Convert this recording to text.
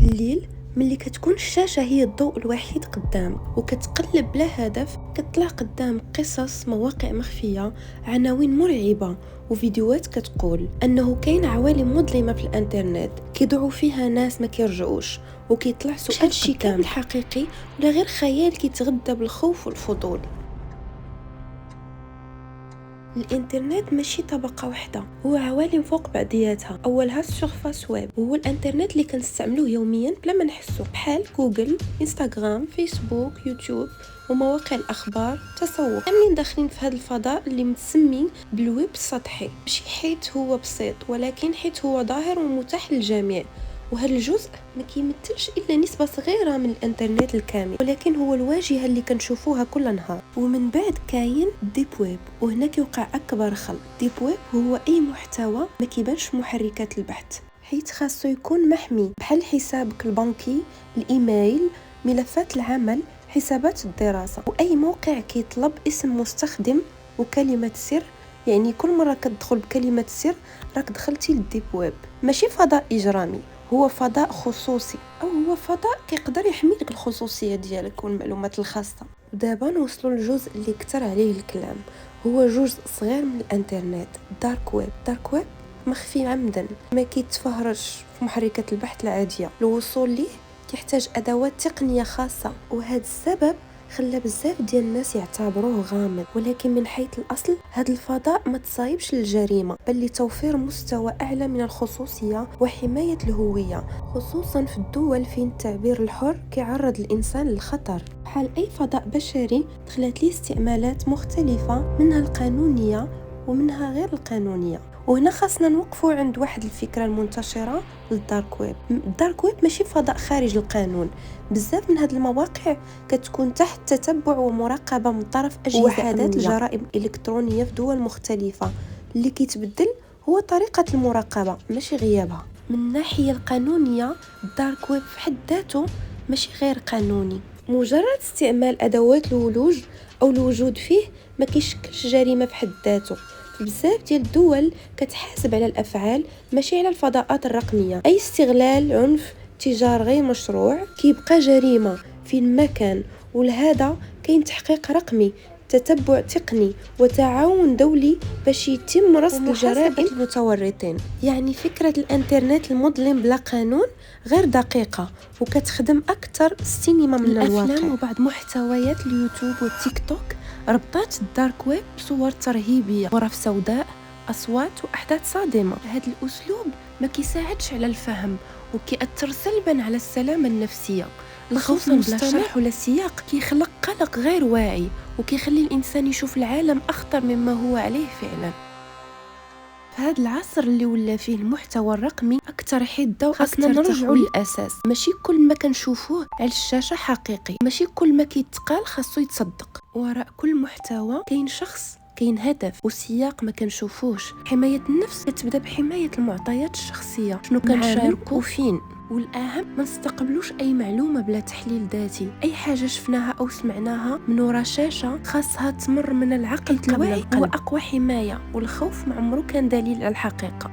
في الليل ملي كتكون الشاشة هي الضوء الوحيد قدامك وكتقلب بلا هدف، كتطلع قدام قصص، مواقع مخفية، عناوين مرعبة وفيديوهات كتقول أنه كاين عوالم مظلمة في الانترنت كيدعو فيها ناس ما كيرجعوش، وكيطلع سؤال هادشي كامل حقيقي ولا غير خيال كيتغذى بالخوف والفضول. الانترنت ماشي طبقة واحدة، هو عوالم فوق بعضياتها. اولها السيرفاس ويب، وهو الانترنت اللي كنستعملوه يوميا بلا ما نحسو، بحال جوجل، انستغرام، فيسبوك، يوتيوب ومواقع الاخبار، التسوق. كاملين داخلين في هذا الفضاء اللي متسمي بالويب السطحي، ماشي حيت هو بسيط، ولكن حيت هو ظاهر ومتاح للجميع. وهذا الجزء ما كيمثلش الا نسبه صغيره من الانترنت الكامل، ولكن هو الواجهه اللي كنشوفوها كل نهار. ومن بعد كاين ديب ويب، وهنا كيوقع اكبر خلط. ديب ويب هو اي محتوى ما كيبانش في محركات البحث، حيت خاصو يكون محمي، بحال حسابك البنكي، الايميل، ملفات العمل، حسابات الدراسه. واي موقع كيطلب اسم مستخدم وكلمه سر، يعني كل مره كتدخل بكلمه سر راك دخلتي للديب ويب. ماشي فضاء اجرامي، هو فضاء خصوصي، او هو فضاء كيقدر يحميلك الخصوصيه ديالك والمعلومات الخاصه. ودابا نوصلوا للجزء اللي كتر عليه الكلام، هو جزء صغير من الانترنت، الدارك ويب. الدارك ويب مخفي عمدا، ما كيتفهرش في محركات البحث العاديه. الوصول ليه كيحتاج ادوات تقنيه خاصه، وهذا السبب خلى بزاف ديال الناس يعتبروه غامض. ولكن من حيث الاصل هذا الفضاء ما تصايبش للجريمه، بل لتوفير مستوى اعلى من الخصوصيه وحمايه الهويه، خصوصا في الدول فين التعبير الحر كيعرض الانسان للخطر. بحال اي فضاء بشري دخلت ليه استعمالات مختلفه، منها القانونيه ومنها غير القانونيه. وهنا خاصنا نوقفوا عند واحد الفكره المنتشره للدارك ويب. الدارك ويب ماشي فضاء خارج القانون. بزاف من هذه المواقع كتكون تحت تتبع ومراقبه من طرف اجهزه وحدات الجرائم الالكترونيه في دول مختلفه. اللي كيتبدل هو طريقه المراقبه ماشي غيابها. من الناحيه القانونيه الدارك ويب في حد ذاته ماشي غير قانوني، مجرد استعمال ادوات الولوج او الوجود فيه ما كيشكلش جريمه في حد ذاته. بزاف ديال الدول كتحاسب على الافعال ماشي على الفضاءات الرقميه. اي استغلال، عنف، تجار غير مشروع كيبقى جريمه فين ما كان. ولهذا كاين تحقيق رقمي، تتبع تقني وتعاون دولي باش يتم رصد الجرائم المتورطين. يعني فكره الانترنت المظلم بلا قانون غير دقيقه، وكتخدم اكثر السينما من الافلام وبعض محتويات اليوتيوب والتيك توك. ربطات الدارك ويب بصور ترهيبيه، غرف سوداء، اصوات واحداث صادمه. هذا الاسلوب ما كيساعدش على الفهم وكيأثر سلبا على السلامه النفسيه. الخوف بلا شرح ولا سياق كيخلق قلق غير واعي، وكيخلي الانسان يشوف العالم اخطر مما هو عليه فعلا. في هذا العصر اللي ولا فيه المحتوى الرقمي اكثر حده، وخاصنا نرجعوا للاساس. ماشي كل ما كنشوفوه على الشاشه حقيقي، ماشي كل ما كيتقال خاصو يتصدق. وراء كل محتوى كاين شخص، كاين هدف وسياق ما كنشوفوش. حمايه النفس كتبدا بحمايه المعطيات الشخصيه، شنو كنشاركو وفين. والاهم ما نستقبلوش اي معلومه بلا تحليل ذاتي. اي حاجه شفناها او سمعناها من ورا شاشه خاصها تمر من العقل قبل القلب. هو اقوى حمايه، والخوف ما عمره كان دليل على الحقيقه.